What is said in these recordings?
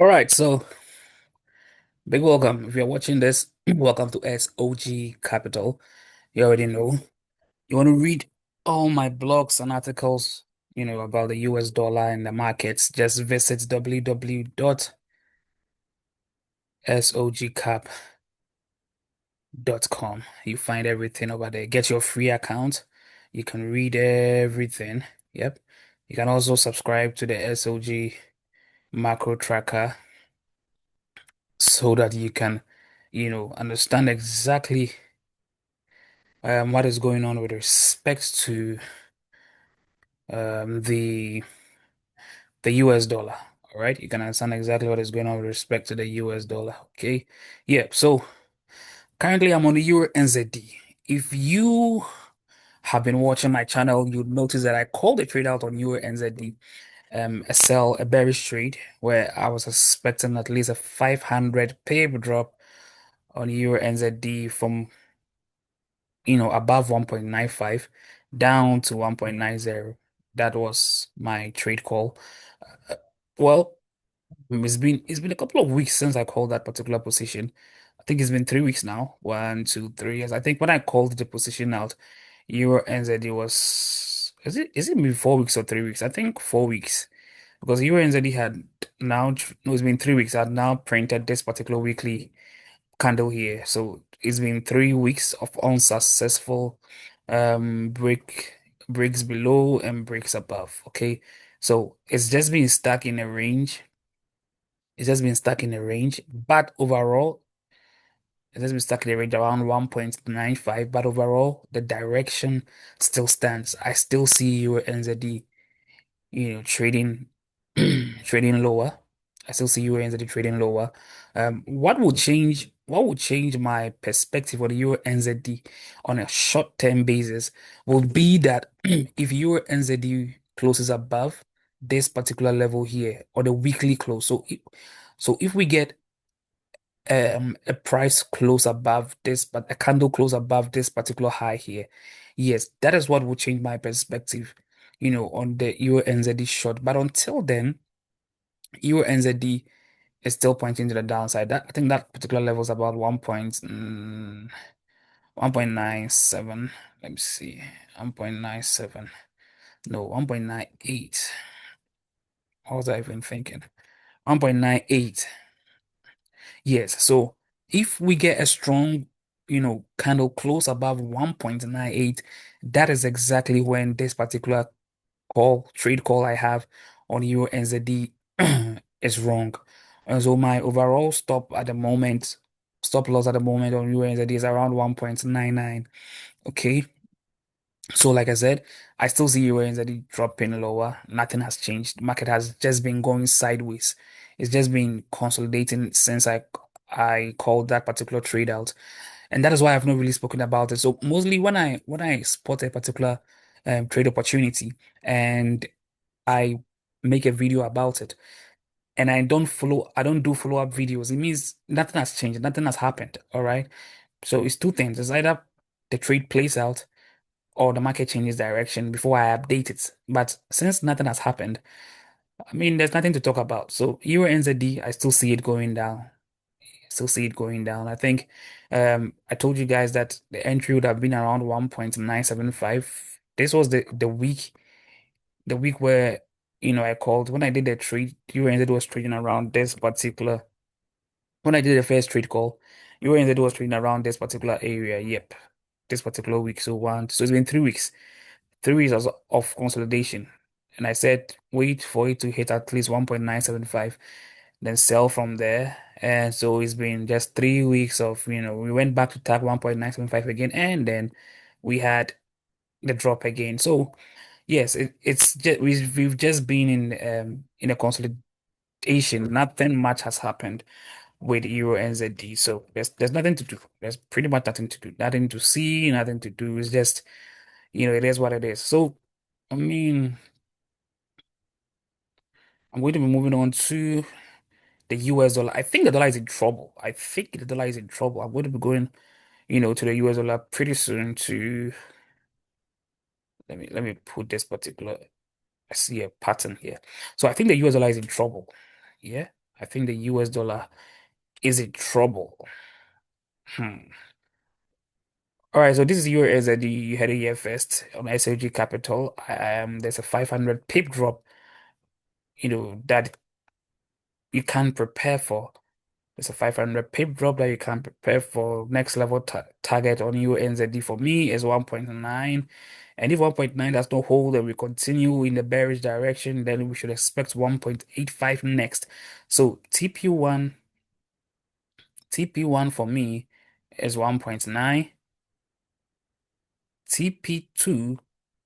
All right, so big welcome. If you're watching this, welcome to SOG Capital. You already know. You want to read all my blogs and articles, about the US dollar and the markets, just visit www.sogcap.com. You find everything over there. Get your free account. You can read everything. Yep. You can also subscribe to the SOG macro tracker so that you can, understand exactly what is going on with respect to the US dollar. All right, you can understand exactly what is going on with respect to the US dollar. Okay, yeah. So currently, I'm on the Euro NZD. If you have been watching my channel, you'd notice that I called a trade out on Euro NZD, a bearish trade where I was expecting at least a 500 pip drop on Euro NZD from above 1.95 down to 1.90. That was my trade call. Uh, Well, it's been a couple of weeks since I called that particular position. I think it's been 3 weeks now. 1, 2, 3 years. I think when I called the position out, Euro NZD was is it maybe 4 weeks or 3 weeks? I think 4 weeks. Because Euro NZD had now no, it's been 3 weeks. Had now printed this particular weekly candle here. So it's been 3 weeks of unsuccessful breaks below and breaks above. Okay. So it's just been stuck in a range. It's just been stuck in a range. But overall, it's just been stuck in a range around 1.95. But overall, the direction still stands. I still see your NZD trading trading lower. I still see EURNZD trading lower. What would change my perspective for the EURNZD on a short-term basis would be that if EURNZD closes above this particular level here or the weekly close. So if we get a price close above this, but a candle close above this particular high here. Yes, that is what will change my perspective, on the Euro NZD short. But until then, Euro NZD is still pointing to the downside. I think that particular level is about 1.97. Let me see. 1.97. No, 1.98. What was I even thinking? 1.98. Yes. So if we get a strong, candle close above 1.98, that is exactly when this particular trade call I have on Euro NZD is wrong. And so my overall stop loss at the moment on Euro NZD is around 1.99. Okay. So, like I said, I still see EURNZD dropping lower. Nothing has changed. The market has just been going sideways. It's just been consolidating since I called that particular trade out, and that is why I've not really spoken about it. So mostly when I spot a particular trade opportunity and I make a video about it, and I don't do follow-up videos. It means nothing has changed, nothing has happened. All right. So it's two things. It's either the trade plays out or the market changes direction before I update it. But since nothing has happened, I mean, there's nothing to talk about. So Euro NZD, I still see it going down. Still see it going down. I think I told you guys that the entry would have been around 1.975. This was the week where I called when I did the trade, Euro NZD was trading around this particular when I did the first trade call, Euro NZD was trading around this particular area. Yep. This particular week. So it's been 3 weeks. 3 weeks of consolidation. And I said, wait for it to hit at least 1.975, then sell from there. And so it's been just 3 weeks of, we went back to tag 1.975 again, and then we had the drop again. So yes, it's just we've just been in a consolidation. Nothing much has happened with Euro NZD. So there's nothing to do. There's pretty much nothing to do. Nothing to see, nothing to do. It's just, it is what it is. So I mean, I'm going to be moving on to the US dollar. I think the dollar is in trouble. I think the dollar is in trouble. I'm going to be going, to the US dollar pretty soon to let me put this particular I see a pattern here. So I think the US dollar is in trouble. Yeah. I think the US dollar is in trouble. Hmm. All right, so this is your NZD. You had a year first on SLG Capital. There's a 500 pip drop, that you can prepare for. It's a 500 pip drop that you can prepare for. Next level target on EURNZD for me is 1.9. And if 1.9 does not hold and we continue in the bearish direction, then we should expect 1.85 next. So TP1 for me is 1.9. TP2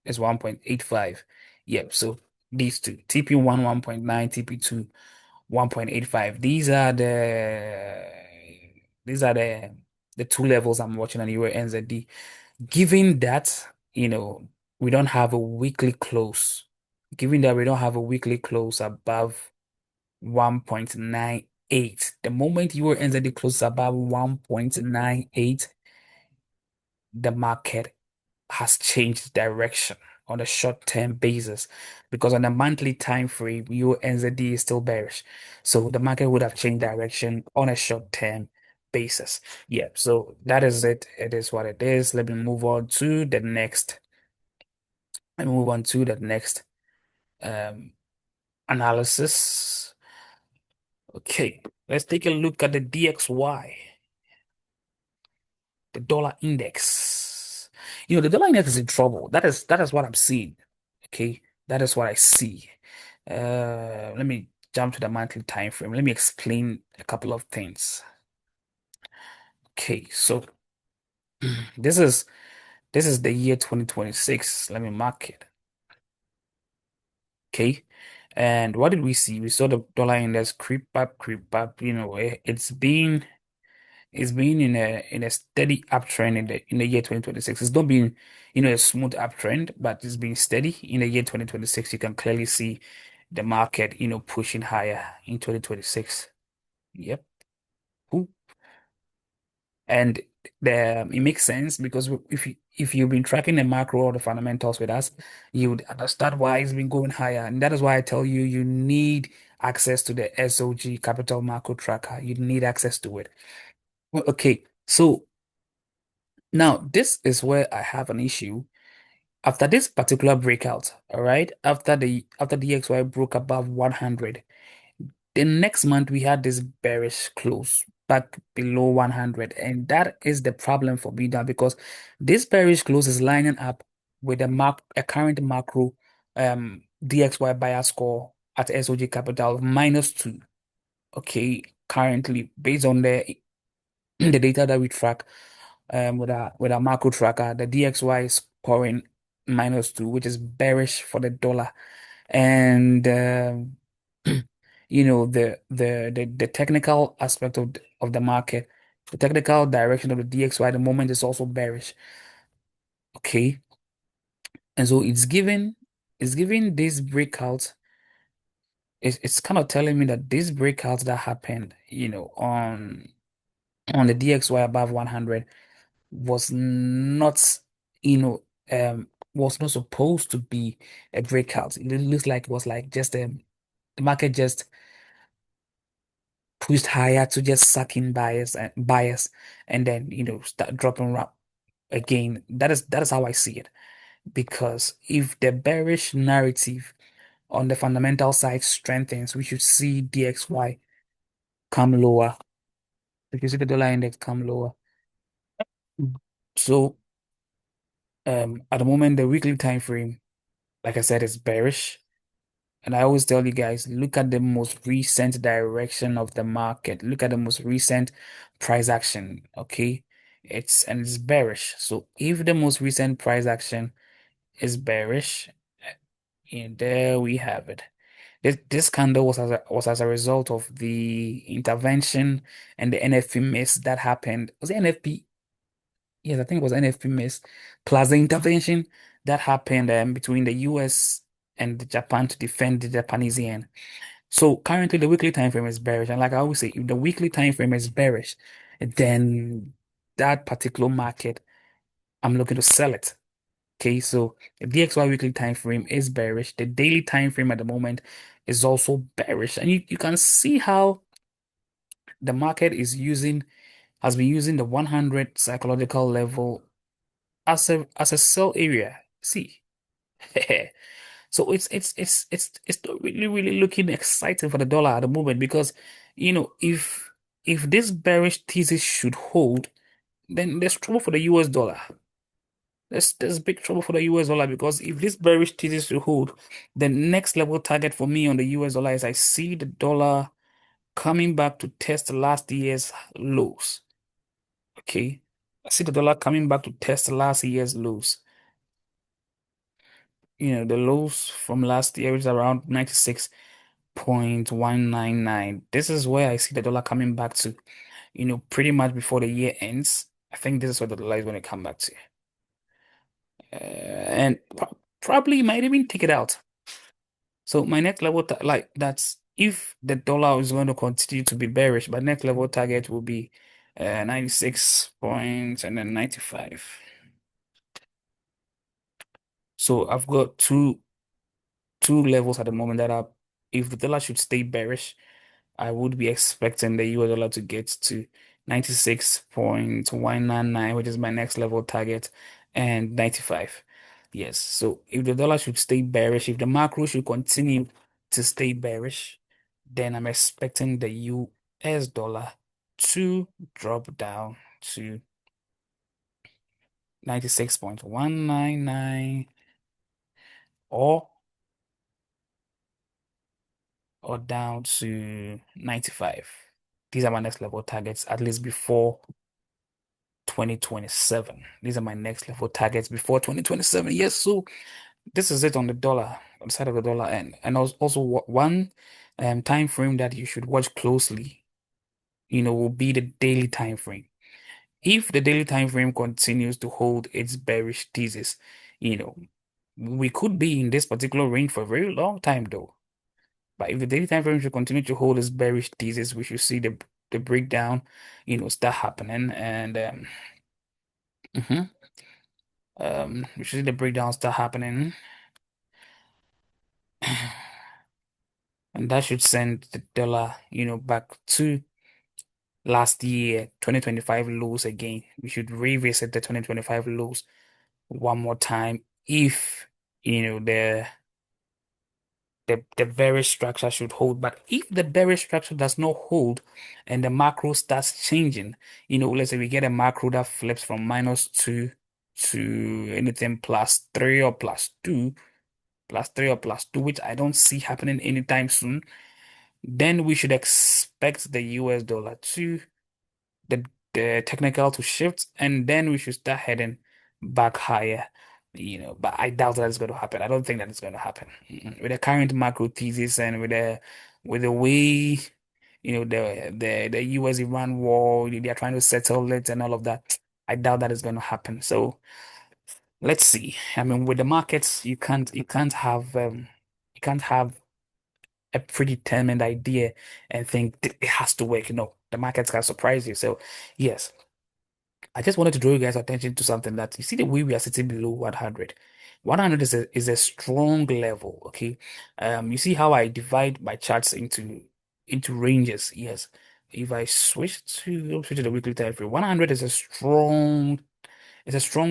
is 1.85. Yep, so these two, TP1 1.9, TP2 1.85. These are the two levels I'm watching on your NZD. Given that, we don't have a weekly close, given that we don't have a weekly close above 1.98, the moment your NZD closes above 1.98, the market has changed direction on a short-term basis, because on a monthly time frame, your NZD is still bearish. So the market would have changed direction on a short-term basis. Yeah, so that is it. It is what it is. Let me move on to the next. Let me move on to the next um analysis. Okay, let's take a look at the DXY, the dollar index. The dollar index is in trouble. That is what I'm seeing. Okay, that is what I see. Let me jump to the monthly time frame. Let me explain a couple of things. Okay, so this is this is the year 2026. Let me mark it. Okay. And what did we see? We saw the dollar index creep up, creep up. It's been in a steady uptrend in the year 2026. It's not been, a smooth uptrend, but it's been steady in the year 2026. You can clearly see the market, pushing higher in 2026. Yep. Cool. And it makes sense because if you've been tracking the macro or the fundamentals with us, you would understand why it's been going higher. And that is why I tell you, you need access to the SOG Capital Macro Tracker. You need access to it. Well, okay, so now this is where I have an issue. After this particular breakout, all right, after the DXY broke above 100, the next month we had this bearish close back below 100, and that is the problem for me now, because this bearish close is lining up with a current macro DXY buyer score at SOG Capital of -2. Okay, currently based on the data that we track with our macro tracker, the DXY is scoring -2, which is bearish for the dollar. And the technical aspect of the market, the technical direction of the DXY at the moment is also bearish. Okay. And so it's giving this breakout. It's kind of telling me that this breakout that happened, on the DXY above 100 was not, you know, was not supposed to be a breakout. It looks like it was like just the market just pushed higher to just suck in buyers, and then start dropping again. That is how I see it. Because if the bearish narrative on the fundamental side strengthens, we should see DXY come lower. We should see the dollar index come lower. So at the moment, the weekly time frame, like I said, is bearish. And I always tell you guys, look at the most recent direction of the market. Look at the most recent price action. Okay. It's bearish. So if the most recent price action is bearish, and there we have it. This candle was as a result of the intervention and the NFP miss that happened. Was it NFP? Yes, I think it was NFP miss plus the intervention that happened between the US and Japan to defend the Japanese yen. So currently the weekly time frame is bearish, and like I always say, if the weekly time frame is bearish, then that particular market, I'm looking to sell it. Okay, so the DXY weekly time frame is bearish. The daily time frame at the moment is also bearish, and you can see how the market has been using the 100 psychological level as a sell area. See, so it's not really looking exciting for the dollar at the moment because if this bearish thesis should hold, then there's trouble for the US dollar. There's big trouble for the US dollar because if this bearish thesis should hold, the next level target for me on the US dollar is I see the dollar coming back to test last year's lows. Okay. I see the dollar coming back to test last year's lows. The lows from last year is around 96.199. This is where I see the dollar coming back to, pretty much before the year ends. I think this is where the dollar is going to come back to. And probably might even take it out. So my next level, like that's if the dollar is going to continue to be bearish, my next level target will be 96 points and then 95. So I've got two levels at the moment that are, if the dollar should stay bearish, I would be expecting the US dollar to get to 96.199, which is my next level target, and 95. Yes, so if the dollar should stay bearish, if the macro should continue to stay bearish, then I'm expecting the US dollar to drop down to 96.199 or down to 95. These are my next level targets, at least before 2027. These are my next level targets before 2027. Yes, so this is it on the dollar, on the side of the dollar end. And also one time frame that you should watch closely, will be the daily time frame. If the daily time frame continues to hold its bearish thesis, you know, we could be in this particular range for a very long time though. But if the daily time frame should continue to hold its bearish thesis, we should see the breakdown, start happening, and mhm, we should see the breakdown start happening, and that should send the dollar, back to last year 2025 lows again. We should revisit the 2025 lows one more time if the bearish structure should hold. But if the bearish structure does not hold and the macro starts changing, let's say we get a macro that flips from -2 to anything +3 or +2, +3 or +2, which I don't see happening anytime soon, then we should expect the US dollar to the technical to shift, and then we should start heading back higher. But I doubt that it's going to happen. I don't think that it's going to happen. With the current macro thesis and with the way the US Iran war, they are trying to settle it and all of that. I doubt that is going to happen. So let's see. I mean, with the markets, you can't have a predetermined idea and think it has to work. No, the markets can surprise you. So yes, I just wanted to draw you guys' attention to something that you see the way we are sitting below 100. 100 is a strong level, okay? You see how I divide my charts into ranges. Yes. If I switch to the weekly time frame, 100 is a strong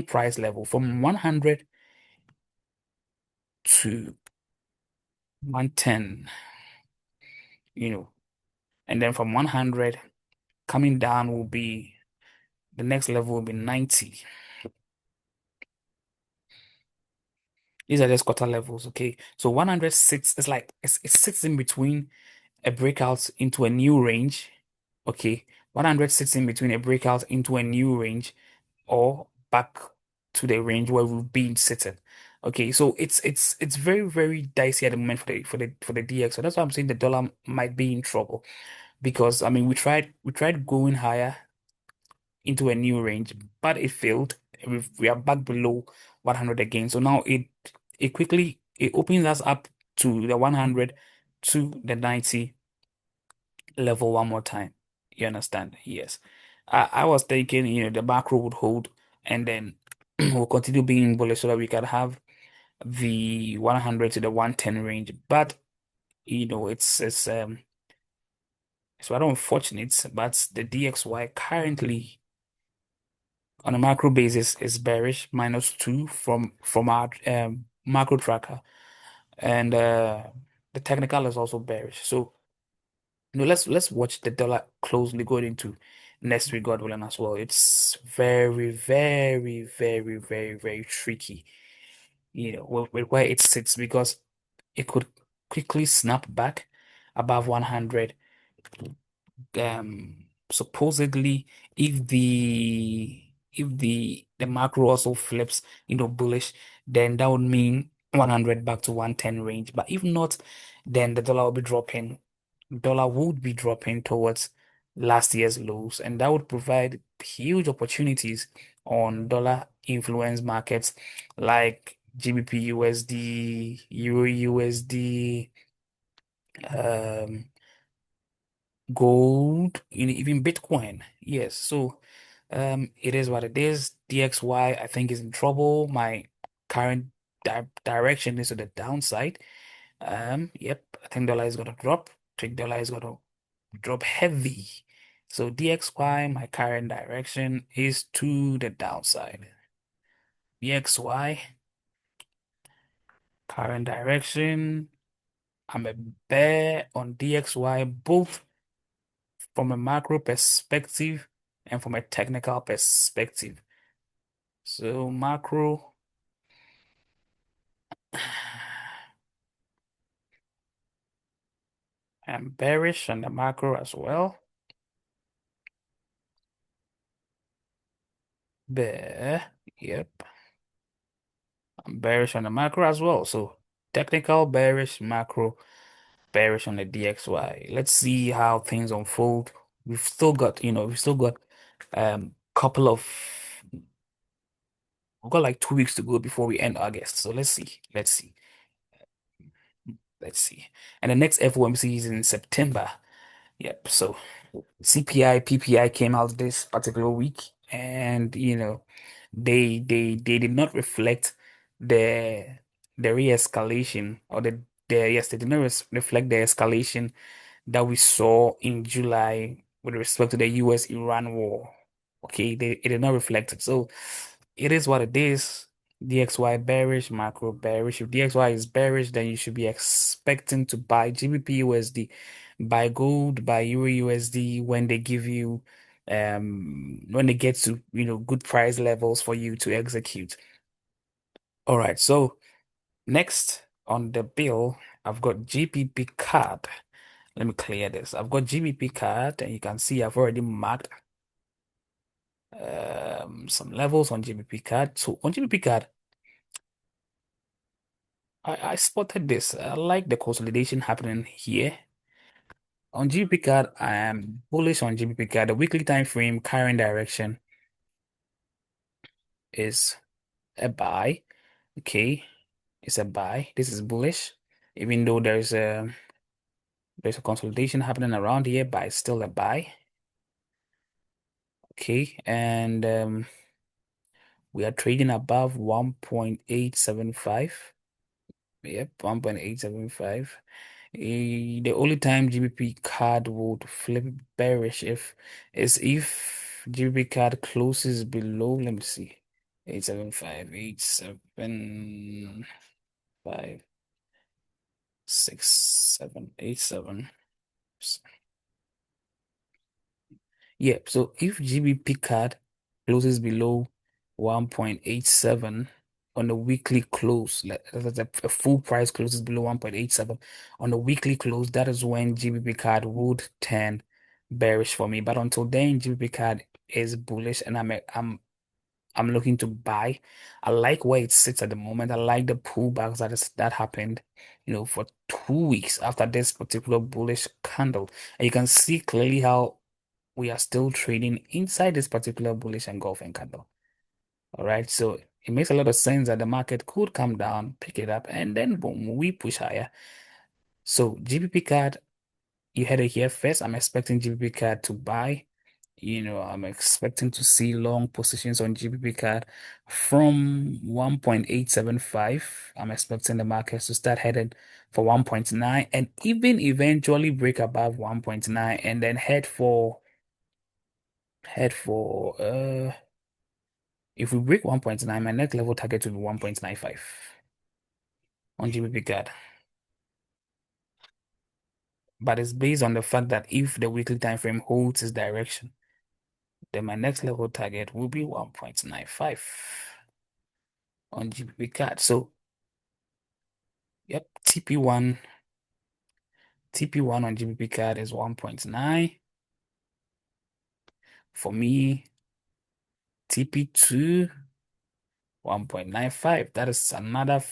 price level from 100 to 110, you know, and then from 100 coming down will be the next level will be 90. These are just quarter levels, okay? So 100 sits, it's like it sits in between a breakout into a new range, okay? 100 sits in between a breakout into a new range or back to the range where we've been sitting. Okay, so it's very, very dicey at the moment for the DX. So that's why I'm saying the dollar might be in trouble because I mean we tried going higher into a new range, but it failed. We are back below 100 again. So now it opens us up to the 100 to the 90 level one more time. You understand? Yes. I was thinking, the macro would hold and then will continue being bullish so that we can have the 100 to the 110 range. But it's rather unfortunate, but the DXY currently on a macro basis is bearish, -2 from our macro tracker, and the technical is also bearish. So let's watch the dollar closely going into next week, God willing, as well. It's very, very, very, very, very tricky, with where it sits because it could quickly snap back above 100. Supposedly, if the macro also flips, bullish, then that would mean 100 back to 110 range. But if not, then the dollar will be dropping. Dollar would be dropping towards last year's lows, and that would provide huge opportunities on dollar influence markets like GBP USD, Euro USD, um, gold, even Bitcoin. Yes, so it is what it is. DXY, I think, is in trouble. My current direction is to the downside. Yep, I think dollar is gonna drop. I think dollar is gonna drop heavy. So DXY, my current direction is to the downside. DXY, current direction. I'm a bear on DXY, both from a macro perspective and from a technical perspective. So macro, I'm bearish on the macro as well. Bear, yep. I'm bearish on the macro as well. So technical bearish, macro bearish on the DXY. Let's see how things unfold. We've still got couple of we've got like 2 weeks to go before we end August. So let's see. Let's see. Let's see. And the next FOMC is in September. Yep. So CPI, PPI came out this particular week, and they did not reflect the the re-escalation or yes, they did not reflect the escalation that we saw in July with respect to the US-Iran war. Okay, it did not reflect it. So it is what it is. DXY bearish, macro bearish. If DXY is bearish, then you should be expecting to buy GBP USD, buy gold, buy Euro USD when they give you when they get to good price levels for you to execute. All right, so next on the bill, I've got GBPCAD. Let me clear this. I've got GBPCAD, and you can see I've already marked some levels on GBPCAD. So on GBPCAD, I spotted this. I like the consolidation happening here. On GBPCAD, I am bullish on GBPCAD. The weekly time frame current direction is a buy. Okay, it's a buy. This is bullish, even though there's a consolidation happening around here, but it's still a buy. Okay, and we are trading above 1.875. Yep, 1.875. The only time GBPCAD would flip bearish if GBPCAD closes below, let me see, 875, 875, 6787. Yeah, so if GBPCAD closes below 1.87 on the weekly close, that's a full price closes below 1.87 on the weekly close, that is when GBPCAD would turn bearish for me. But until then, GBPCAD is bullish, and I'm looking to buy. I like where it sits at the moment. I like the pullbacks that happened, for 2 weeks after this particular bullish candle. And you can see clearly how we are still trading inside this particular bullish engulfing candle. All right, so it makes a lot of sense that the market could come down, pick it up, and then boom, we push higher. So GBPCAD, you had it here first. I'm expecting GBPCAD to buy. I'm expecting to see long positions on GBP CAD from 1.875. I'm expecting the markets to start heading for 1.9 and even eventually break above 1.9 and then head for if we break 1.9, my next level target will be 1.95 on GBP CAD. But it's based on the fact that if the weekly time frame holds its direction, then my next level target will be 1.95 on GBP CAD. So, yep, TP1 on GBP CAD is 1.9. For me, TP2, 1.95. That is another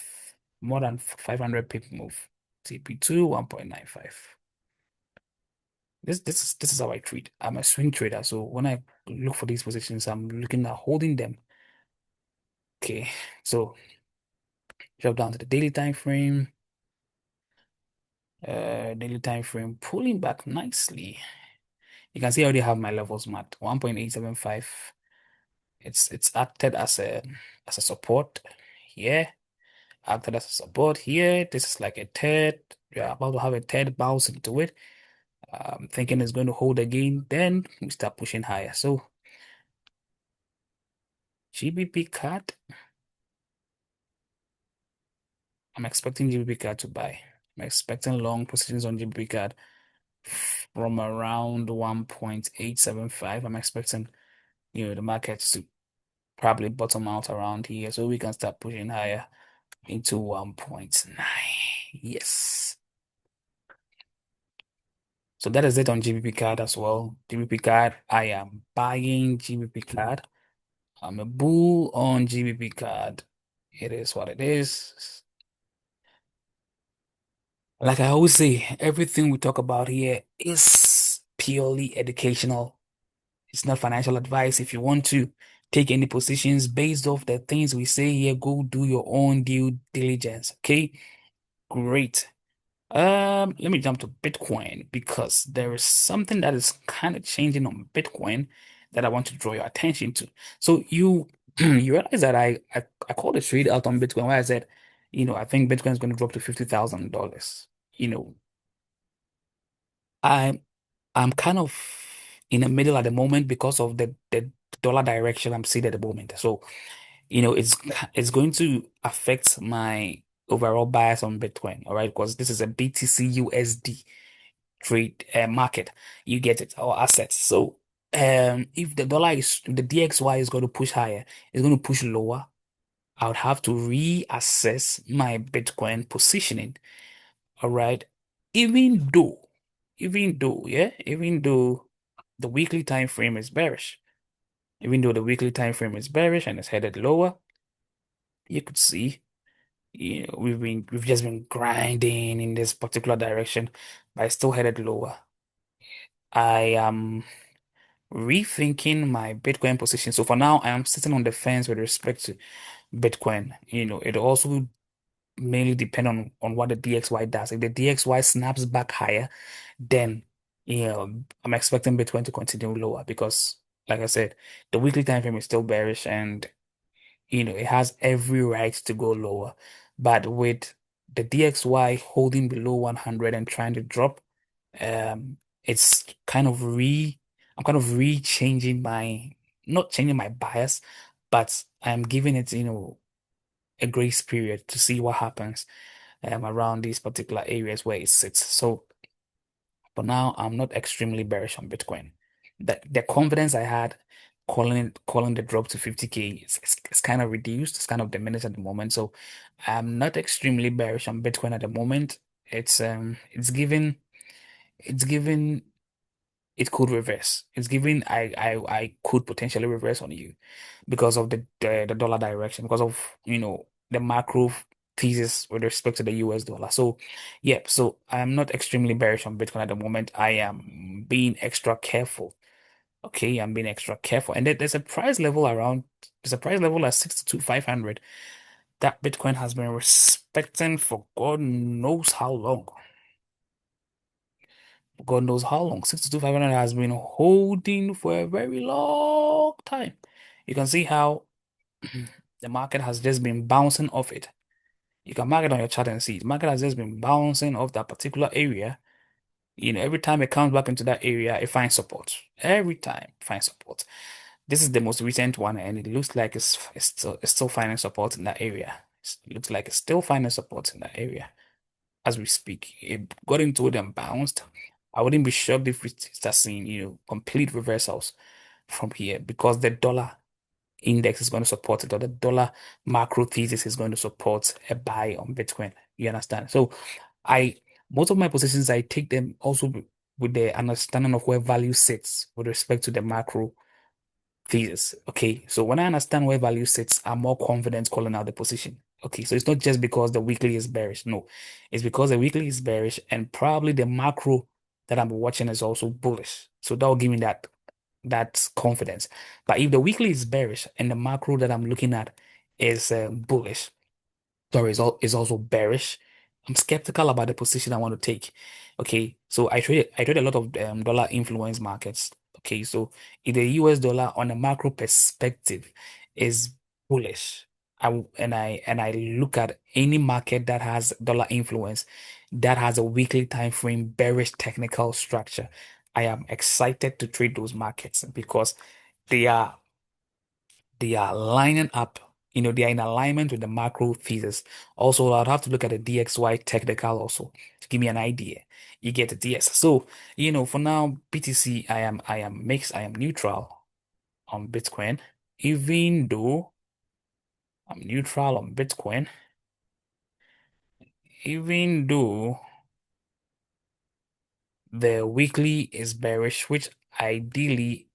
more than 500 pip move. TP2, 1.95. This is how I trade. I'm a swing trader, so when I look for these positions, I'm looking at holding them. Okay, so drop down to the daily time frame. Daily time frame pulling back nicely. You can see I already have my levels marked. 1.875. It's acted as a support here. Acted as a support here. This is like a third. We're about to have a third bounce into it. Thinking it's going to hold again. Then we start pushing higher. So GBP CAD. I'm expecting GBP CAD to buy. I'm expecting long positions on GBP CAD from around 1.875. I'm expecting, the markets to probably bottom out around here so we can start pushing higher into 1.9. Yes. So that is it on GBP CAD as well. GBP CAD, I am buying GBP CAD. I'm a bull on GBP CAD. It is what it is. Like I always say, everything we talk about here is purely educational. It's not financial advice. If you want to take any positions based off the things we say here, go do your own due diligence. Okay, great. Let me jump to Bitcoin because there is something that is kind of changing on Bitcoin that I want to draw your attention to. So you you realize that I called a trade out on Bitcoin where I said, I think Bitcoin is going to drop to $50,000. You know, I I'm kind of in the middle at the moment because of the dollar direction I'm seeing at the moment. So, it's going to affect my overall bias on Bitcoin, all right? Because this is a BTC USD trade market. You get it, or assets. So, if the DXY is going to push higher, it's going to push lower. I would have to reassess my Bitcoin positioning, all right? Even though, even though the weekly time frame is bearish. Even though the weekly time frame is bearish and it's headed lower, you could see, we've just been grinding in this particular direction, but it's still headed lower. I am rethinking my Bitcoin position. So for now, I am sitting on the fence with respect to Bitcoin. It also mainly depend on what the DXY does. If the DXY snaps back higher, then I'm expecting Bitcoin to continue lower because, like I said, the weekly time frame is still bearish and it has every right to go lower. But with the DXY holding below 100 and trying to drop, it's I'm kind of re-changing not changing my bias, but I'm giving it, a grace period to see what happens around these particular areas where it sits. So for now, I'm not extremely bearish on Bitcoin. The confidence I had calling the drop to 50K is kind of reduced. It's kind of diminished at the moment. So I'm not extremely bearish on Bitcoin at the moment. It's given it could reverse. It's given I could potentially reverse on you because of the dollar direction, because of the macro thesis with respect to the US dollar. So yeah, so I'm not extremely bearish on Bitcoin at the moment. I am being extra careful. Okay, I'm being extra careful. And there's a price level at 62,500 that Bitcoin has been respecting for God knows how long. God knows how long. 62,500 has been holding for a very long time. You can see how the market has just been bouncing off it. You can mark it on your chart and see it. Market has just been bouncing off that particular area. Every time it comes back into that area, it finds support. Every time it finds support. This is the most recent one, and it looks like it's still finding support in that area. It looks like it's still finding support in that area as we speak. It got into it and bounced. I wouldn't be shocked if we start seeing, complete reversals from here because the dollar index is going to support it, or the dollar macro thesis is going to support a buy on Bitcoin. You understand? So I most of my positions I take them also with the understanding of where value sits with respect to the macro thesis. Okay, so when I understand where value sits, I'm more confident calling out the position. Okay, so it's not just because the weekly is bearish. No, it's because the weekly is bearish and probably the macro that I'm watching is also bullish. So that will give me that confidence. But if the weekly is bearish and the macro that I'm looking at is bullish, the result is also bearish, I'm skeptical about the position I want to take. Okay, so I trade a lot of dollar influence markets. Okay, so if the US dollar on a macro perspective is bullish, and I look at any market that has dollar influence that has a weekly time frame bearish technical structure, I am excited to trade those markets because they are they are lining up, they are in alignment with the macro thesis. Also, I'd have to look at the DXY technical also to give me an idea. You get the DS. So, for now, BTC, I am mixed, I am neutral on Bitcoin, even though I'm neutral on Bitcoin, even though the weekly is bearish, which ideally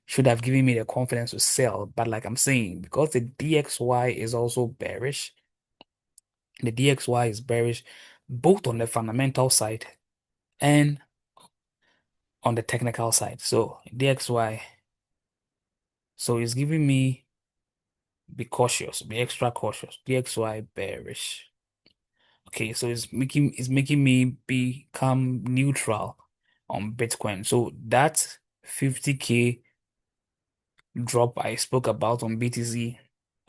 should have given me the confidence to sell. But like I'm saying, because the DXY is also bearish, the DXY is bearish both on the fundamental side and on the technical side. So DXY, so it's giving me be cautious, be extra cautious. DXY bearish. Okay, so it's making me become neutral on Bitcoin. So that 50K drop I spoke about on BTC,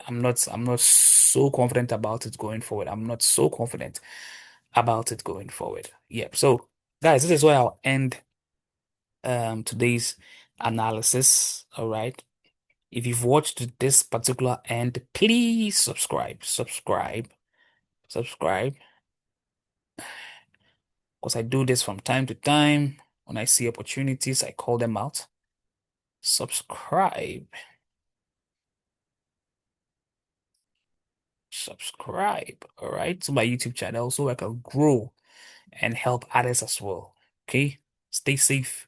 I'm not so confident about it going forward. I'm not so confident about it going forward. Yep. So guys, this is where I'll end today's analysis. All right. If you've watched to this particular end, please subscribe, because I do this from time to time. When I see opportunities, I call them out. Subscribe, subscribe, all right, to my YouTube channel so I can grow and help others as well. Okay, stay safe.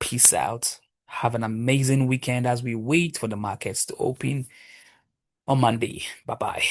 Peace out. Have an amazing weekend as we wait for the markets to open on Monday. Bye bye.